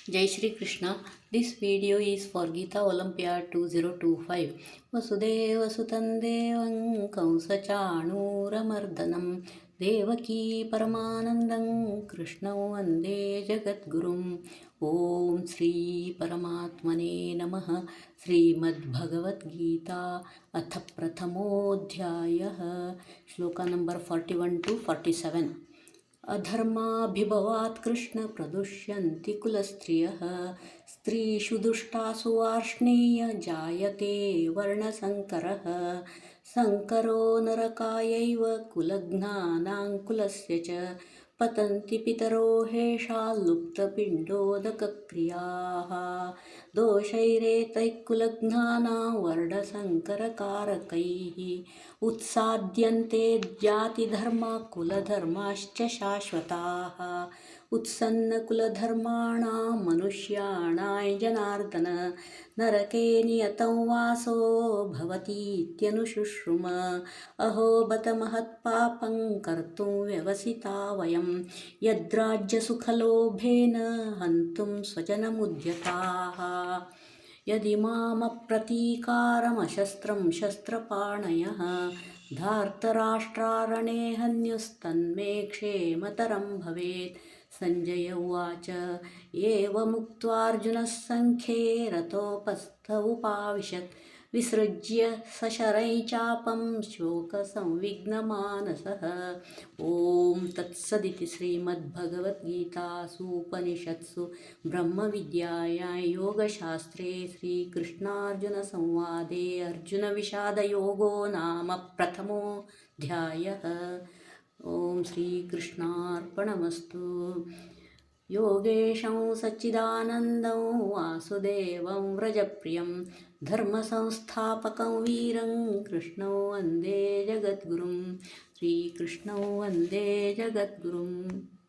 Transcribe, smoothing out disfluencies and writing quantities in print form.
Jai Shri Krishna. This video is for Gita Olympiad 2025. Vasudeva Sutandevam Kamsachanuramardanam Devaki Paramanandam Krishnam Vande Jagadgurum. Om Sri Paramatmane Namaha. Srimad Bhagavad Gita Atha Prathamodhyayah. Shloka number 41 to 47. अधर्माभिभवात् कृष्ण प्रदुष्यन्ति कुलस्त्रियः स्त्रीषु दुष्टासु वार्ष्णेय जायते वर्णसङ्करः सङ्करो नरकायैव कुलघ्नानां कुलस्य च पतन्ति पितरो हेषा लुप्तपिण्डोदकक्रियाः दोषैरेतैः कुलघ्नानां वर्णसङ्करकारकैः उत्साद्यन्ते जातिधर्मा कुलधर्माश्च शाश्वताः उत्सन्नकुलधर्माणां मनुष्याणां जनार्दन नरके नियतं वासो भवतीत्यनुशुश्रुम अहो बत महत्पापं कर्तुं व्यवसिता वयं यद्राज्यसुखलोभेन हन्तुं स्वजनमुद्यताः यदि मामप्रतीकारमशस्त्रं शस्त्रपाणयः धार्तराष्ट्रारणे हन्युस्तन्मे क्षेमतरं भवेत् संजय उवाच एवमुक्त्वार्जुनः सङ्ख्ये रथोपस्थ उपाविशत् विसृज्य सशरैः चापं शोकसंविघ्नमानसः ॐ तत्सदिति श्रीमद्भगवद्गीतासु उपनिषत्सु ब्रह्मविद्यायां योगशास्त्रे श्रीकृष्णार्जुनसंवादे अर्जुनविषादयोगो नाम प्रथमोऽध्यायः। ॐ श्रीकृष्णार्पणमस्तु। योगेशं सच्चिदानन्दं वासुदेवं व्रजप्रियं धर्मसंस्थापकं वीरं कृष्णं वन्दे जगद्गुरुं श्रीकृष्णं वन्दे जगद्गुरुम्।